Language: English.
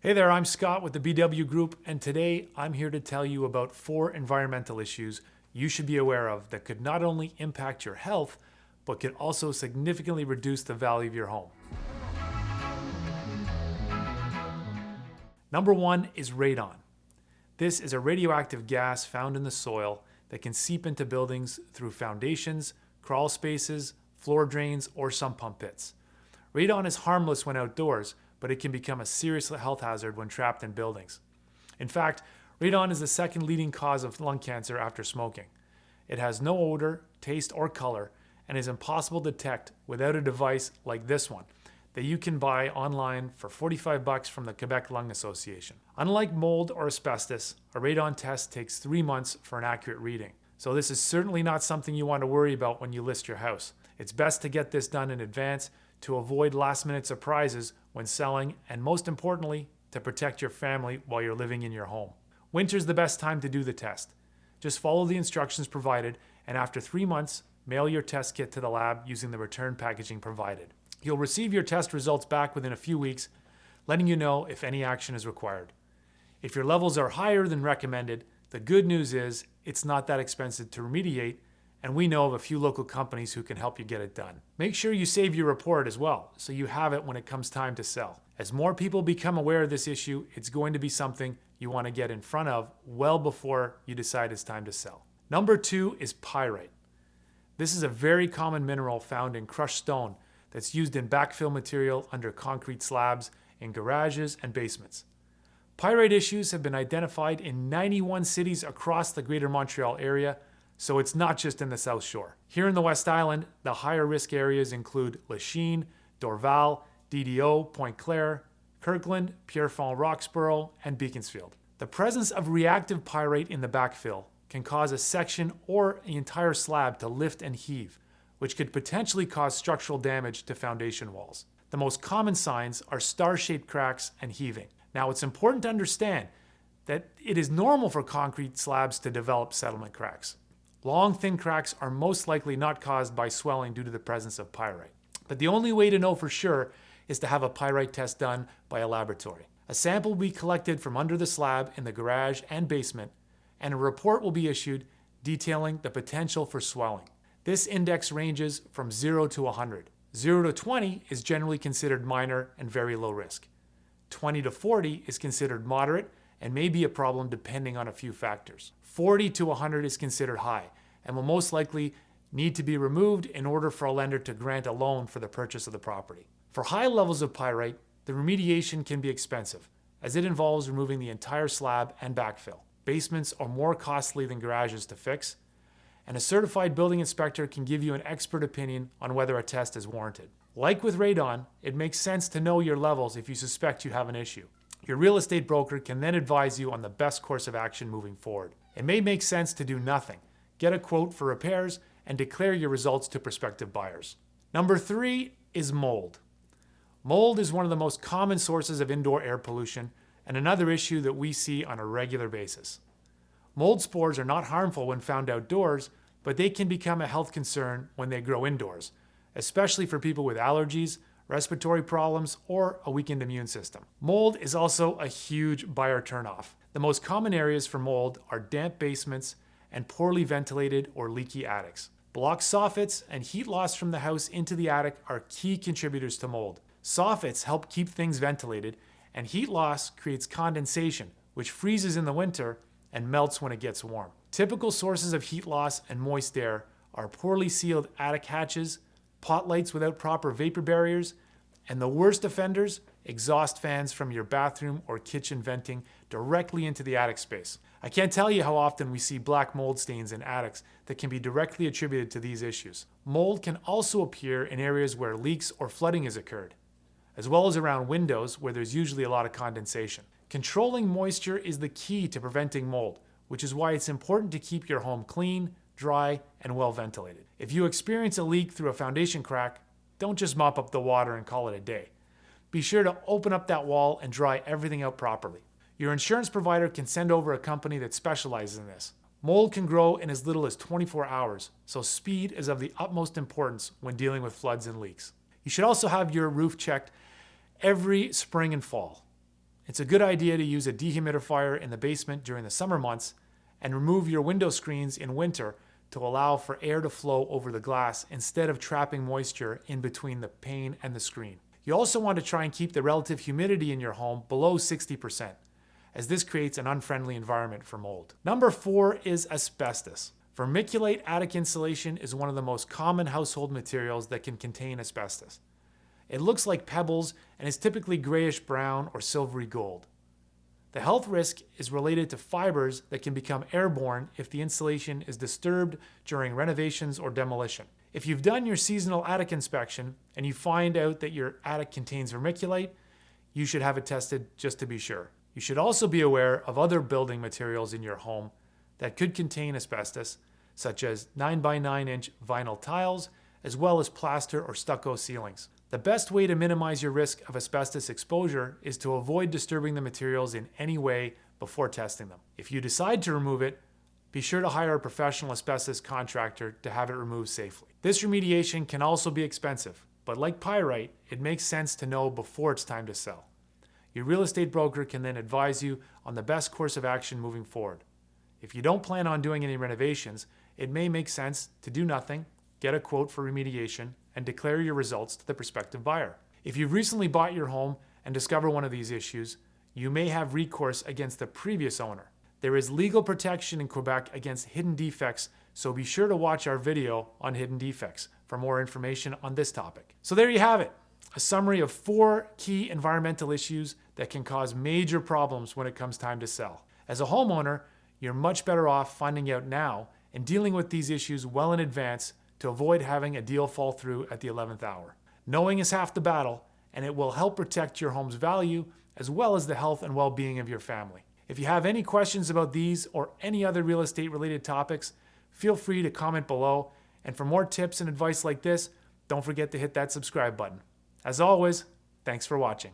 Hey there, I'm Scott with the BW Group, and today I'm here to tell you about 4 environmental issues you should be aware of that could not only impact your health, but could also significantly reduce the value of your home. Number 1 is radon. This is a radioactive gas found in the soil that can seep into buildings through foundations, crawl spaces, floor drains, or sump pump pits. Radon is harmless when outdoors, but it can become a serious health hazard when trapped in buildings. In fact, radon is the second leading cause of lung cancer after smoking. It has no odor, taste, or color, and is impossible to detect without a device like this one that you can buy online for $45 from the Quebec Lung Association. Unlike mold or asbestos, a radon test takes 3 months for an accurate reading. So this is certainly not something you want to worry about when you list your house. It's best to get this done in advance to avoid last-minute surprises when selling, and most importantly, to protect your family while you're living in your home. Winter's the best time to do the test. Just follow the instructions provided, and after 3 months, mail your test kit to the lab using the return packaging provided. You'll receive your test results back within a few weeks, letting you know if any action is required. If your levels are higher than recommended, the good news is it's not that expensive to remediate, and we know of a few local companies who can help you get it done. Make sure you save your report as well, so you have it when it comes time to sell. As more people become aware of this issue, it's going to be something you want to get in front of well before you decide it's time to sell. Number 2 is pyrite. This is a very common mineral found in crushed stone that's used in backfill material under concrete slabs in garages and basements. Pyrite issues have been identified in 91 cities across the Greater Montreal area, so it's not just in the South Shore. Here in the West Island, the higher risk areas include Lachine, Dorval, DDO, Pointe Claire, Kirkland, Pierrefonds, Roxborough, and Beaconsfield. The presence of reactive pyrite in the backfill can cause a section or the entire slab to lift and heave, which could potentially cause structural damage to foundation walls. The most common signs are star-shaped cracks and heaving. Now, it's important to understand that it is normal for concrete slabs to develop settlement cracks. Long, thin cracks are most likely not caused by swelling due to the presence of pyrite. But the only way to know for sure is to have a pyrite test done by a laboratory. A sample will be collected from under the slab in the garage and basement, and a report will be issued detailing the potential for swelling. This index ranges from 0 to 100. 0 to 20 is generally considered minor and very low risk. 20 to 40 is considered moderate and may be a problem depending on a few factors. 40 to 100 is considered high and will most likely need to be removed in order for a lender to grant a loan for the purchase of the property. For high levels of pyrite, the remediation can be expensive, as it involves removing the entire slab and backfill. Basements are more costly than garages to fix, and a certified building inspector can give you an expert opinion on whether a test is warranted. Like with radon, it makes sense to know your levels if you suspect you have an issue. Your real estate broker can then advise you on the best course of action moving forward. It may make sense to do nothing, get a quote for repairs, and declare your results to prospective buyers. Number 3 is mold. Mold is one of the most common sources of indoor air pollution and another issue that we see on a regular basis. Mold spores are not harmful when found outdoors, but they can become a health concern when they grow indoors, especially for people with allergies, respiratory problems, or a weakened immune system. Mold is also a huge buyer turnoff. The most common areas for mold are damp basements and poorly ventilated or leaky attics. Blocked soffits and heat loss from the house into the attic are key contributors to mold. Soffits help keep things ventilated, and heat loss creates condensation, which freezes in the winter and melts when it gets warm. Typical sources of heat loss and moist air are poorly sealed attic hatches, pot lights without proper vapor barriers, and the worst offenders, exhaust fans from your bathroom or kitchen venting directly into the attic space. I can't tell you how often we see black mold stains in attics that can be directly attributed to these issues. Mold can also appear in areas where leaks or flooding has occurred, as well as around windows where there's usually a lot of condensation. Controlling moisture is the key to preventing mold, which is why it's important to keep your home clean, dry, and well ventilated. If you experience a leak through a foundation crack, don't just mop up the water and call it a day. Be sure to open up that wall and dry everything out properly. Your insurance provider can send over a company that specializes in this. Mold can grow in as little as 24 hours, so speed is of the utmost importance when dealing with floods and leaks. You should also have your roof checked every spring and fall. It's a good idea to use a dehumidifier in the basement during the summer months and remove your window screens in winter to allow for air to flow over the glass instead of trapping moisture in between the pane and the screen. You also want to try and keep the relative humidity in your home below 60%, as this creates an unfriendly environment for mold. Number 4 is asbestos. Vermiculite attic insulation is one of the most common household materials that can contain asbestos. It looks like pebbles and is typically grayish brown or silvery gold. The health risk is related to fibers that can become airborne if the insulation is disturbed during renovations or demolition. If you've done your seasonal attic inspection and you find out that your attic contains vermiculite, you should have it tested just to be sure. You should also be aware of other building materials in your home that could contain asbestos, such as 9x9-inch vinyl tiles, as well as plaster or stucco ceilings. The best way to minimize your risk of asbestos exposure is to avoid disturbing the materials in any way before testing them. If you decide to remove it, be sure to hire a professional asbestos contractor to have it removed safely. This remediation can also be expensive, but like pyrite, it makes sense to know before it's time to sell. Your real estate broker can then advise you on the best course of action moving forward. If you don't plan on doing any renovations, it may make sense to do nothing, get a quote for remediation, and declare your results to the prospective buyer. If you've recently bought your home and discover one of these issues, you may have recourse against the previous owner. There is legal protection in Quebec against hidden defects, so be sure to watch our video on hidden defects for more information on this topic. So there you have it, a summary of 4 key environmental issues that can cause major problems when it comes time to sell. As a homeowner, you're much better off finding out now and dealing with these issues well in advance to avoid having a deal fall through at the 11th hour. Knowing is half the battle, and it will help protect your home's value as well as the health and well-being of your family. If you have any questions about these or any other real estate related topics, feel free to comment below. And for more tips and advice like this, don't forget to hit that subscribe button. As always, thanks for watching.